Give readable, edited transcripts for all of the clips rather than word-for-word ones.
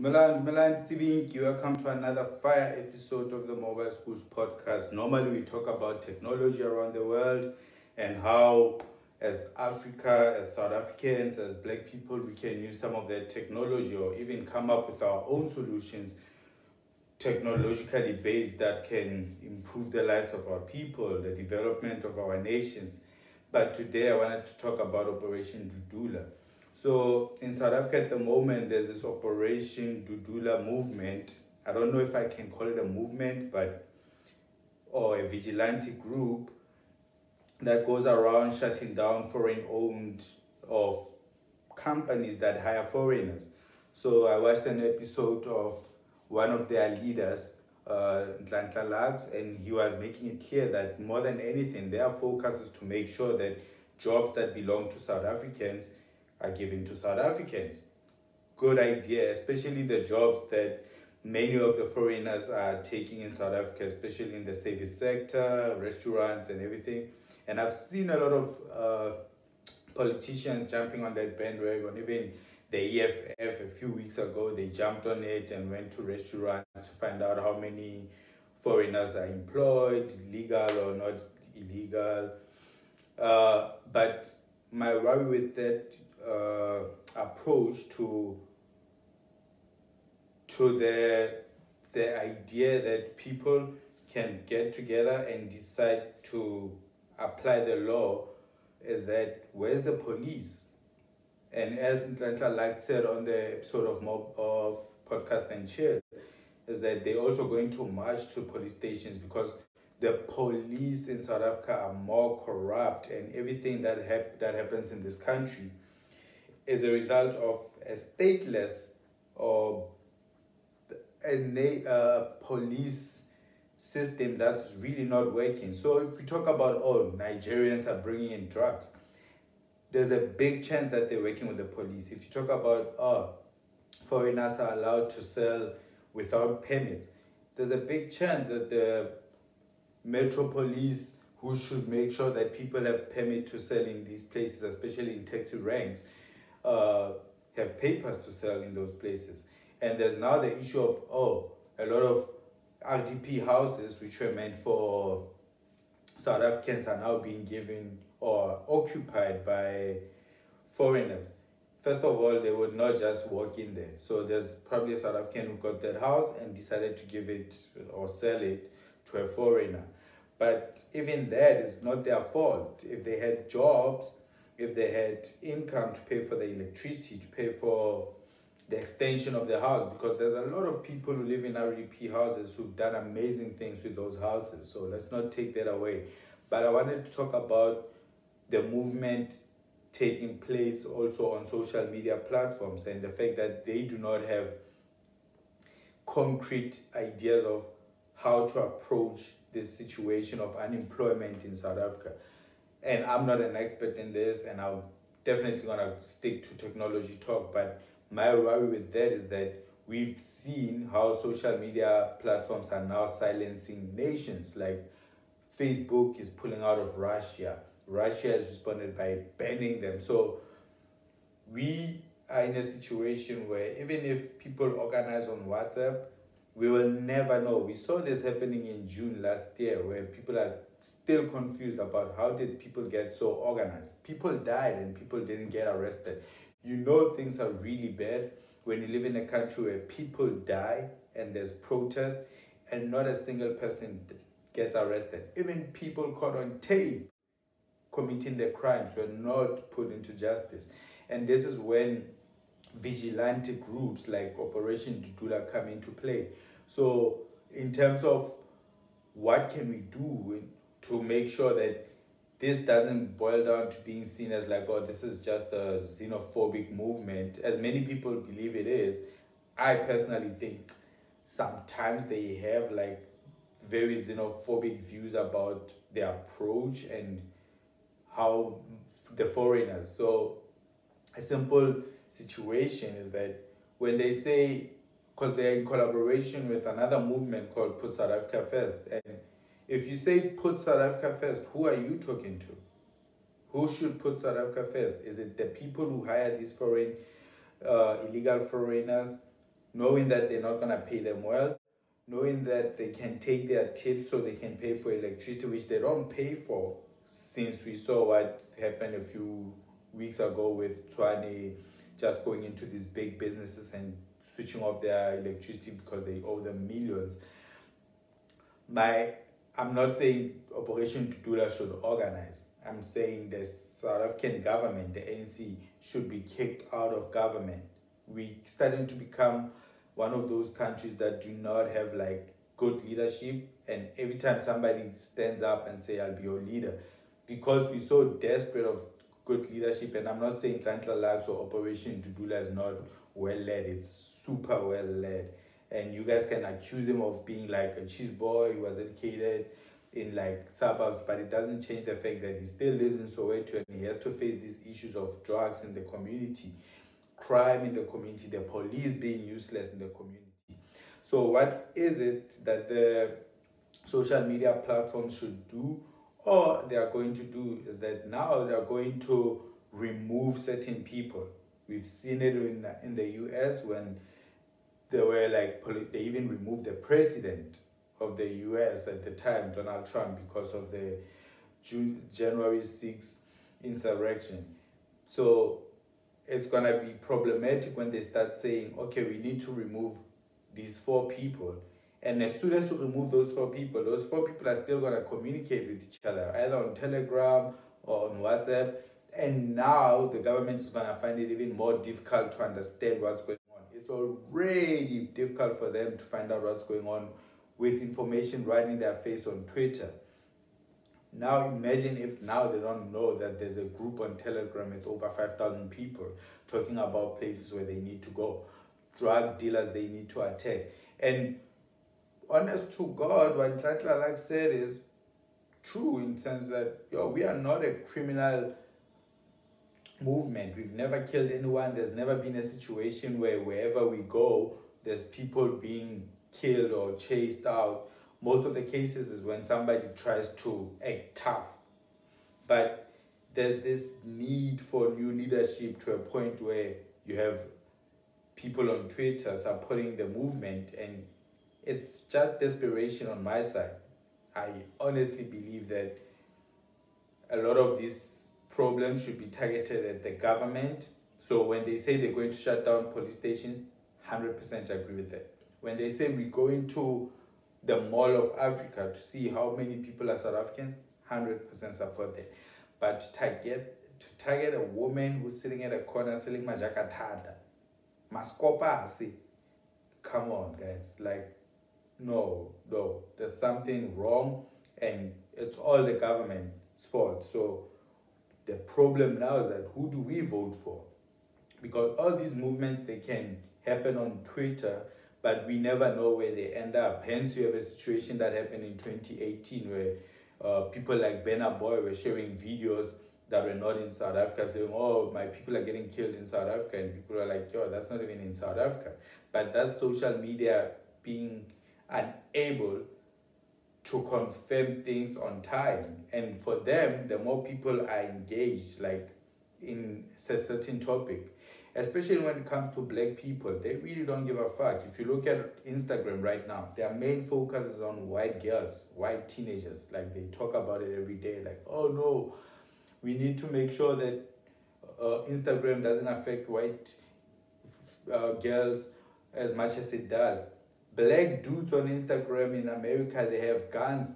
Dumelang, welcome to another fire episode of the Mobile Schools podcast. Normally we talk about technology around the world and how as Africa, as South Africans, as black people, we can use some of that technology or even come up with our own solutions technologically based that can improve the lives of our people, the development of our nations. But today I wanted to talk about Operation Dudula. So in South Africa at the moment, there's this Operation Dudula movement. I don't know if I can call it a movement, or a vigilante group that goes around shutting down foreign-owned or companies that hire foreigners. So I watched an episode of one of their leaders, Nhlanhla Lux, and he was making it clear that more than anything, their focus is to make sure that jobs that belong to South Africans are given to South Africans. Good idea, especially the jobs that many of the foreigners are taking in South Africa, especially in the service sector, restaurants and everything. And I've seen a lot of politicians jumping on that bandwagon. Even the EFF a few weeks ago, they jumped on it and went to restaurants to find out how many foreigners are employed, legal or not illegal. But my worry with that approach to the idea that people can get together and decide to apply the law is that where's the police? And as Nhlanhla like said on the episode of Podcast and Chill, is that they're also going to march to police stations because the police in South Africa are more corrupt, and everything that happens in this country is a result of a stateless or a police system that's really not working. So if we talk about, Nigerians are bringing in drugs, there's a big chance that they're working with the police. If you talk about, foreigners are allowed to sell without permits, there's a big chance that the Metro Police, who should make sure that people have permit to sell in these places, especially in taxi ranks, have papers to sell in those places. And there's now the issue of, a lot of RDP houses, which were meant for South Africans, are now being given or occupied by foreigners. First of all, they would not just walk in there. So there's probably a South African who got that house and decided to give it or sell it to a foreigner. But even that is not their fault. If they had jobs, if they had income to pay for the electricity, to pay for the extension of the house, because there's a lot of people who live in RDP houses who've done amazing things with those houses. So let's not take that away. But I wanted to talk about the movement taking place also on social media platforms and the fact that they do not have concrete ideas of how to approach this situation of unemployment in South Africa. And I'm not an expert in this, and I'm definitely gonna stick to technology talk, but my worry with that is that we've seen how social media platforms are now silencing nations. Like Facebook is pulling out of Russia. Russia has responded by banning them. So we are in a situation where even if people organize on WhatsApp, we will never know. We saw this happening in June last year, where people are still confused about how did people get so organized. People died and people didn't get arrested. You know things are really bad when you live in a country where people die and there's protest and not a single person gets arrested. Even people caught on tape committing the crimes were not put into justice. And this is when vigilante groups like Operation Dudula come into play. So in terms of what can we do to make sure that this doesn't boil down to being seen as like, this is just a xenophobic movement, as many people believe it is. I personally think sometimes they have like very xenophobic views about their approach and how the foreigners. So a simple situation is that when they say, because they're in collaboration with another movement called Put South Africa First, and if you say put South Africa first, who are you talking to? Who should put South Africa first? Is it the people who hire these illegal foreigners knowing that they're not going to pay them well, knowing that they can take their tips so they can pay for electricity, which they don't pay for, since we saw what happened a few weeks ago with Tshwane just going into these big businesses and switching off their electricity because they owe them millions. I'm not saying Operation Dudula should organize. I'm saying the South African government, the ANC, should be kicked out of government. We're starting to become one of those countries that do not have like good leadership, and every time somebody stands up and say, I'll be your leader, because we're so desperate of good leadership. And I'm not saying Tlantla Labs or Operation Dudula is not well led, it's super well led. And you guys can accuse him of being like a cheese boy, he was educated in like suburbs, but it doesn't change the fact that he still lives in Soweto and he has to face these issues of drugs in the community, crime in the community, the police being useless in the community. So what is it that the social media platforms should do, or they are going to do, is that now they are going to remove certain people. We've seen it in the US when they were like, they even removed the president of the US at the time, Donald Trump, because of the January 6th insurrection. So it's going to be problematic when they start saying, okay, we need to remove these 4 people. And as soon as you remove those 4 people are still going to communicate with each other, either on Telegram or on WhatsApp. And now the government is going to find it even more difficult to understand what's going on. It's already difficult for them to find out what's going on with information right in their face on Twitter. Now imagine if now they don't know that there's a group on Telegram with over 5,000 people talking about places where they need to go, drug dealers they need to attack. And honest to God, what Tlantla said is true, in the sense that we are not a criminal movement. We've never killed anyone. There's never been a situation where wherever we go, there's people being killed or chased out. Most of the cases is when somebody tries to act tough. But there's this need for new leadership to a point where you have people on Twitter supporting the movement, and it's just desperation on my side. I honestly believe that a lot of these problems should be targeted at the government. So when they say they're going to shut down police stations, 100% agree with that. When they say we're going to the Mall of Africa to see how many people are South Africans, 100% support that. But to target a woman who's sitting at a corner selling majakatada, maskopasi, come on guys, like, no, there's something wrong, and it's all the government's fault. So the problem now is that who do we vote for? Because all these movements, they can happen on Twitter, but we never know where they end up. Hence, you have a situation that happened in 2018 where people like Benna Boy were sharing videos that were not in South Africa, saying, oh, my people are getting killed in South Africa, and people are like, yo, that's not even in South Africa. But that's social media being unable to confirm things on time. And for them, the more people are engaged, like in a certain topic, especially when it comes to black people, they really don't give a fuck. If you look at Instagram right now, their main focus is on white girls, white teenagers. Like, they talk about it every day, like, oh no, we need to make sure that Instagram doesn't affect white girls as much as it does. Black dudes on Instagram in America, they have guns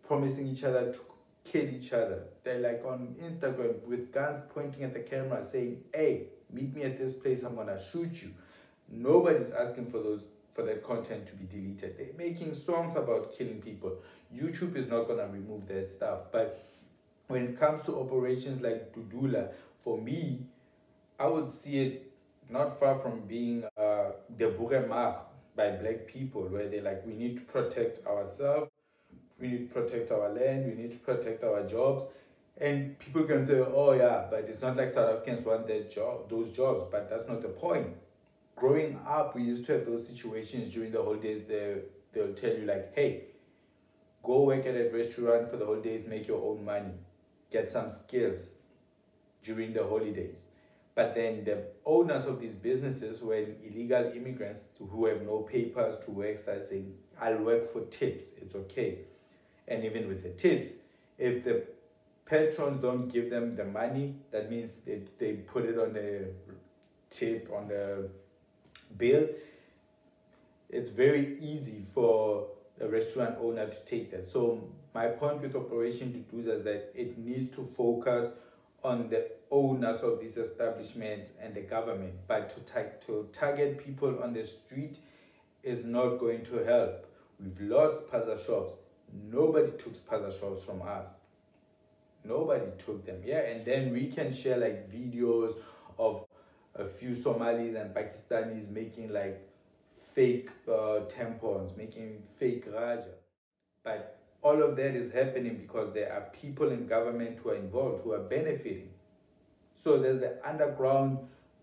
promising each other to kill each other. They're like on Instagram with guns pointing at the camera saying, hey, meet me at this place, I'm gonna shoot you. Nobody's asking for that content to be deleted. They're making songs about killing people. YouTube is not gonna remove that stuff. But when it comes to operations like Dudula, for me, I would see it not far from being the Bouremar by black people, where they're like, we need to protect ourselves, we need to protect our land, we need to protect our jobs. And people can say, oh yeah, but it's not like South Africans want those jobs, but that's not the point. Growing up, we used to have those situations during the holidays. They'll tell you like, hey, go work at a restaurant for the holidays, make your own money, get some skills during the holidays. But then the owners of these businesses, when illegal immigrants who have no papers to work start saying, I'll work for tips, it's okay. And even with the tips, if the patrons don't give them the money, that means they put it on the tip, on the bill. It's very easy for a restaurant owner to take that. So my point with Operation Dudula is that it needs to focus on the owners of these establishments and the government, but to target people on the street is not going to help. We've lost spaza shops. Nobody took spaza shops from us. Nobody took them. Yeah, and then we can share like videos of a few Somalis and Pakistanis making like fake tampons, making fake raja. But all of that is happening because there are people in government who are involved, who are benefiting. So there's the underground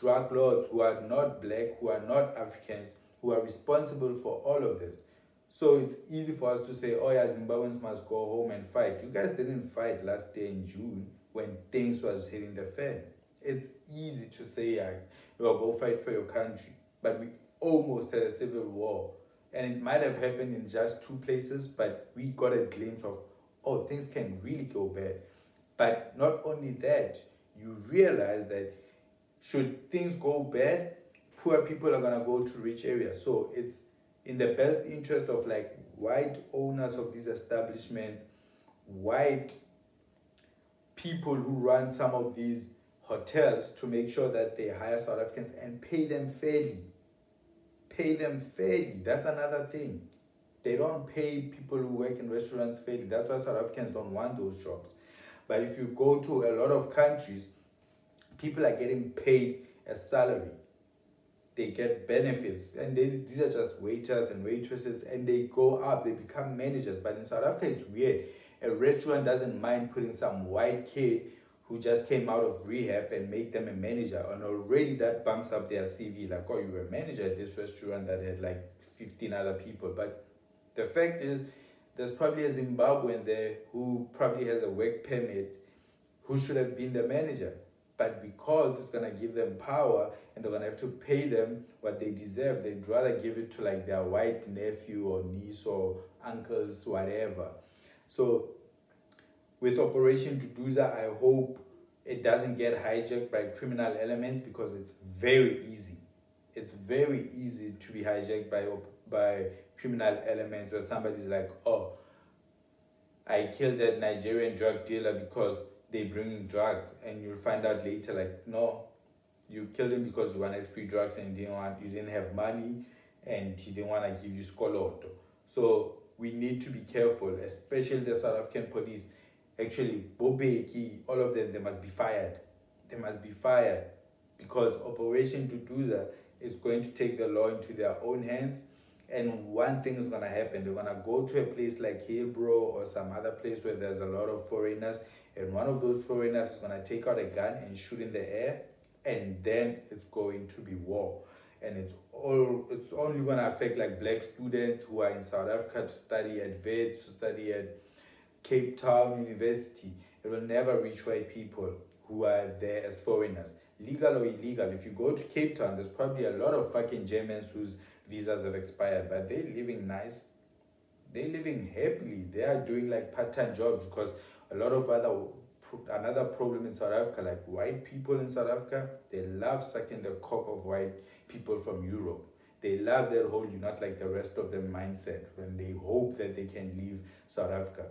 drug lords who are not black, who are not Africans, who are responsible for all of this. So it's easy for us to say, oh yeah, Zimbabweans must go home and fight. You guys didn't fight last year in June when things was hitting the fan. It's easy to say, yeah, go fight for your country. But we almost had a civil war. And it might have happened in just 2 places, but we got a glimpse of, oh, things can really go bad. But not only that, you realize that should things go bad, poor people are gonna go to rich areas. So it's in the best interest of like white owners of these establishments, white people who run some of these hotels to make sure that they hire South Africans and pay them fairly. Pay them fairly. That's another thing. They don't pay people who work in restaurants fairly. That's why South Africans don't want those jobs. But if you go to a lot of countries, people are getting paid a salary. They get benefits, and these are just waiters and waitresses, and they go up, they become managers. But in South Africa, it's weird. A restaurant doesn't mind putting some white kid who just came out of rehab and make them a manager, and already that bumps up their CV, like, oh, you were a manager at this restaurant that had like 15 other people. But the fact is, there's probably a Zimbabwean there who probably has a work permit who should have been the manager. But because it's going to give them power and they're going to have to pay them what they deserve, they'd rather give it to like their white nephew or niece or uncles, whatever. So with Operation Dudula, I hope it doesn't get hijacked by criminal elements, because it's very easy. It's very easy to be hijacked by criminal elements where somebody's like, oh, I killed that Nigerian drug dealer because they bringing drugs, and you'll find out later like, no, you killed him because you wanted free drugs and you didn't have money, and he didn't want to give you skoloto. So we need to be careful, especially the South African police. Actually, Bobeki, all of them, they must be fired. They must be fired, because Operation Dudula is going to take the law into their own hands. And one thing is going to happen. They're going to go to a place like Hillbrow or some other place where there's a lot of foreigners, and one of those foreigners is going to take out a gun and shoot in the air, and then it's going to be war. And it's only going to affect like black students who are in South Africa to study at Wits, to study at Cape Town University. It will never reach white people who are there as foreigners, legal or illegal. If you go to Cape Town, there's probably a lot of fucking Germans whose visas have expired, but they're living nice. They're living happily. They are doing like part-time jobs, because a lot of another problem in South Africa, like white people in South Africa, they love sucking the cock of white people from Europe. They love that whole "you're not like the rest of them" mindset, when they hope that they can leave South Africa.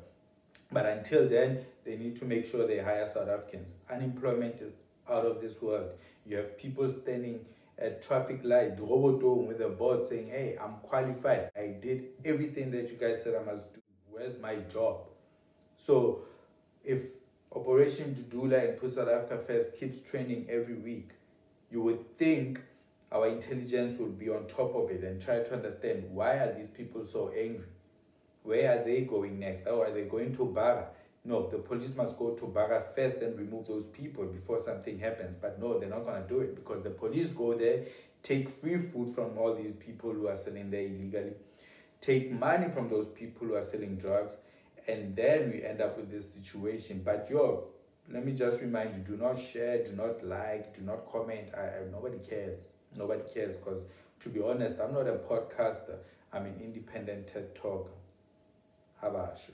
But until then, they need to make sure they hire South Africans. Unemployment is out of this world. You have people standing at traffic light, with a board saying, hey, I'm qualified. I did everything that you guys said I must do. Where's my job? So if Operation Dudula and Put South Africa First keeps training every week, you would think our intelligence would be on top of it and try to understand, why are these people so angry? Where are they going next? Oh, are they going to Bara? No, the police must go to Bara first and remove those people before something happens. But no, they're not going to do it, because the police go there, take free food from all these people who are selling there illegally, take money from those people who are selling drugs, and then we end up with this situation. But let me just remind you, do not share, do not like, do not comment. Nobody cares. Nobody cares, because to be honest, I'm not a podcaster. I'm an independent TED talker. Habasha.